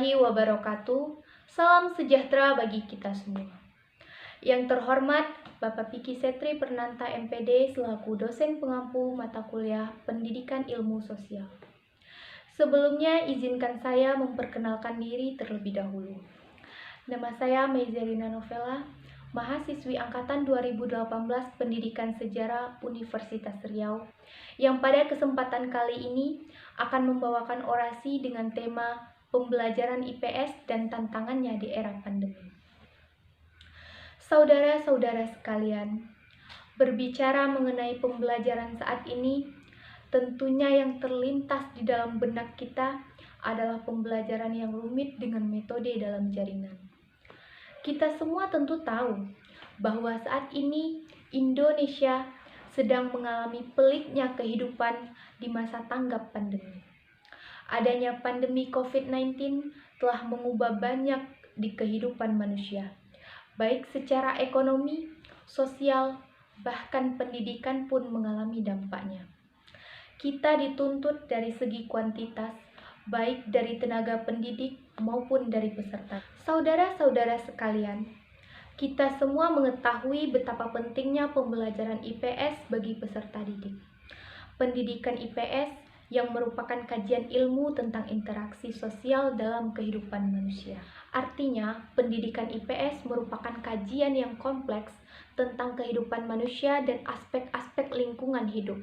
warahmatullahi wabarakatuh. Salam sejahtera bagi kita semua. Yang terhormat Bapak Piki Setri Pernanta MPD selaku dosen pengampu mata kuliah Pendidikan Ilmu Sosial. Sebelumnya izinkan saya memperkenalkan diri terlebih dahulu. Nama saya Mezerina Novella, mahasiswi angkatan 2018 Pendidikan Sejarah Universitas Riau, yang pada kesempatan kali ini akan membawakan orasi dengan tema pembelajaran IPS dan tantangannya di era pandemi. Saudara-saudara sekalian, berbicara mengenai pembelajaran saat ini, tentunya yang terlintas di dalam benak kita adalah pembelajaran yang rumit dengan metode dalam jaringan. Kita semua tentu tahu bahwa saat ini Indonesia sedang mengalami peliknya kehidupan di masa tanggap pandemi. Adanya pandemi COVID-19 telah mengubah banyak di kehidupan manusia, baik secara ekonomi, sosial, bahkan pendidikan pun mengalami dampaknya. Kita dituntut dari segi kuantitas, baik dari tenaga pendidik maupun dari peserta. Saudara-saudara sekalian, kita semua mengetahui betapa pentingnya pembelajaran IPS bagi peserta didik. Pendidikan IPS yang merupakan kajian ilmu tentang interaksi sosial dalam kehidupan manusia. Artinya, pendidikan IPS merupakan kajian yang kompleks tentang kehidupan manusia dan aspek-aspek lingkungan hidup.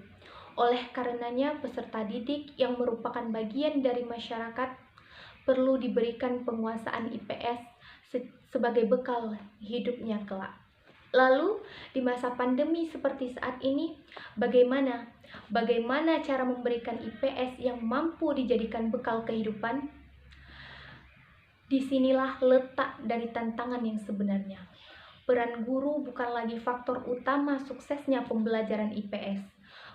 Oleh karenanya, peserta didik yang merupakan bagian dari masyarakat perlu diberikan penguasaan IPS sebagai bekal hidupnya kelak. Lalu, di masa pandemi seperti saat ini, bagaimana cara memberikan IPS yang mampu dijadikan bekal kehidupan? Disinilah letak dari tantangan yang sebenarnya. Peran guru bukan lagi faktor utama suksesnya pembelajaran IPS,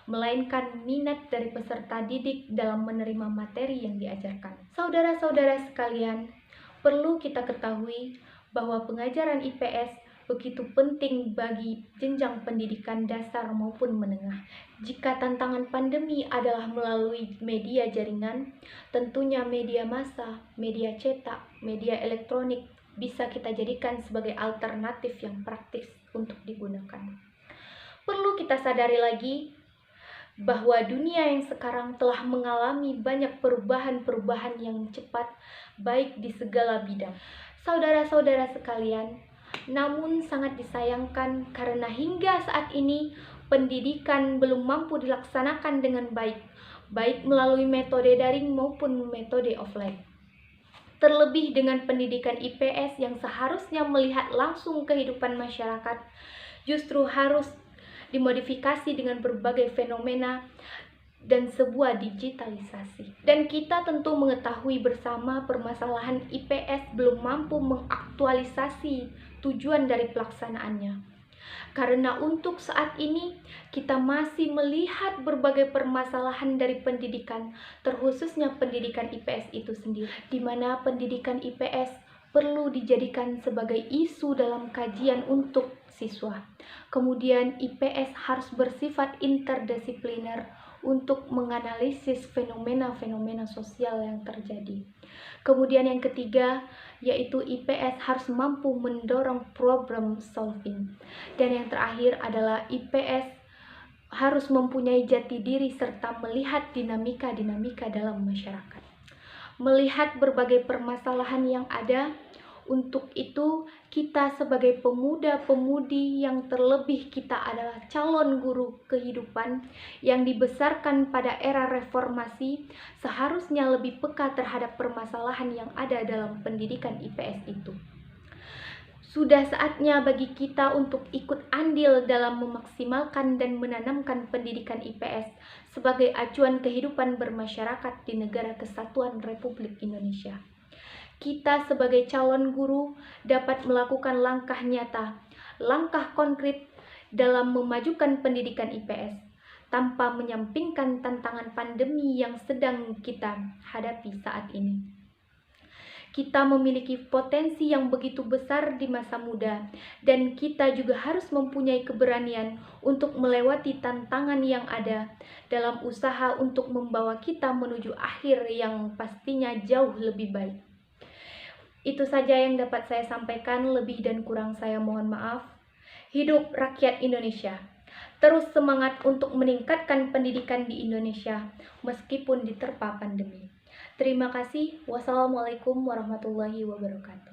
melainkan minat dari peserta didik dalam menerima materi yang diajarkan. Saudara-saudara sekalian, perlu kita ketahui bahwa pengajaran IPS begitu penting bagi jenjang pendidikan dasar maupun menengah. Jika tantangan pandemi adalah melalui media jaringan, tentunya media massa, media cetak, media elektronik bisa kita jadikan sebagai alternatif yang praktis untuk digunakan. Perlu kita sadari lagi bahwa dunia yang sekarang telah mengalami banyak perubahan-perubahan yang cepat, baik di segala bidang. Saudara-saudara sekalian, namun sangat disayangkan karena hingga saat ini pendidikan belum mampu dilaksanakan dengan baik melalui metode daring maupun metode offline. Terlebih dengan pendidikan IPS yang seharusnya melihat langsung kehidupan masyarakat, justru harus dimodifikasi dengan berbagai fenomena dan sebuah digitalisasi. Dan kita tentu mengetahui bersama permasalahan IPS belum mampu mengaktualisasi tujuan dari pelaksanaannya. Karena untuk saat ini kita masih melihat berbagai permasalahan dari pendidikan, terkhususnya pendidikan IPS itu sendiri, di mana pendidikan IPS perlu dijadikan sebagai isu dalam kajian untuk siswa. Kemudian IPS harus bersifat interdisipliner untuk menganalisis fenomena-fenomena sosial yang terjadi. Kemudian yang ketiga, yaitu IPS harus mampu mendorong problem solving. Dan yang terakhir adalah IPS harus mempunyai jati diri serta melihat dinamika-dinamika dalam masyarakat. Melihat berbagai permasalahan yang ada, untuk itu kita sebagai pemuda-pemudi yang terlebih kita adalah calon guru kehidupan yang dibesarkan pada era reformasi, seharusnya lebih peka terhadap permasalahan yang ada dalam pendidikan IPS itu. Sudah saatnya bagi kita untuk ikut andil dalam memaksimalkan dan menanamkan pendidikan IPS sebagai acuan kehidupan bermasyarakat di Negara Kesatuan Republik Indonesia. Kita sebagai calon guru dapat melakukan langkah nyata, langkah konkret dalam memajukan pendidikan IPS tanpa menyampingkan tantangan pandemi yang sedang kita hadapi saat ini. Kita memiliki potensi yang begitu besar di masa muda, dan kita juga harus mempunyai keberanian untuk melewati tantangan yang ada dalam usaha untuk membawa kita menuju akhir yang pastinya jauh lebih baik. Itu saja yang dapat saya sampaikan, lebih dan kurang saya mohon maaf. Hidup rakyat Indonesia. Terus semangat untuk meningkatkan pendidikan di Indonesia meskipun diterpa pandemi. Terima kasih. Wassalamualaikum warahmatullahi wabarakatuh.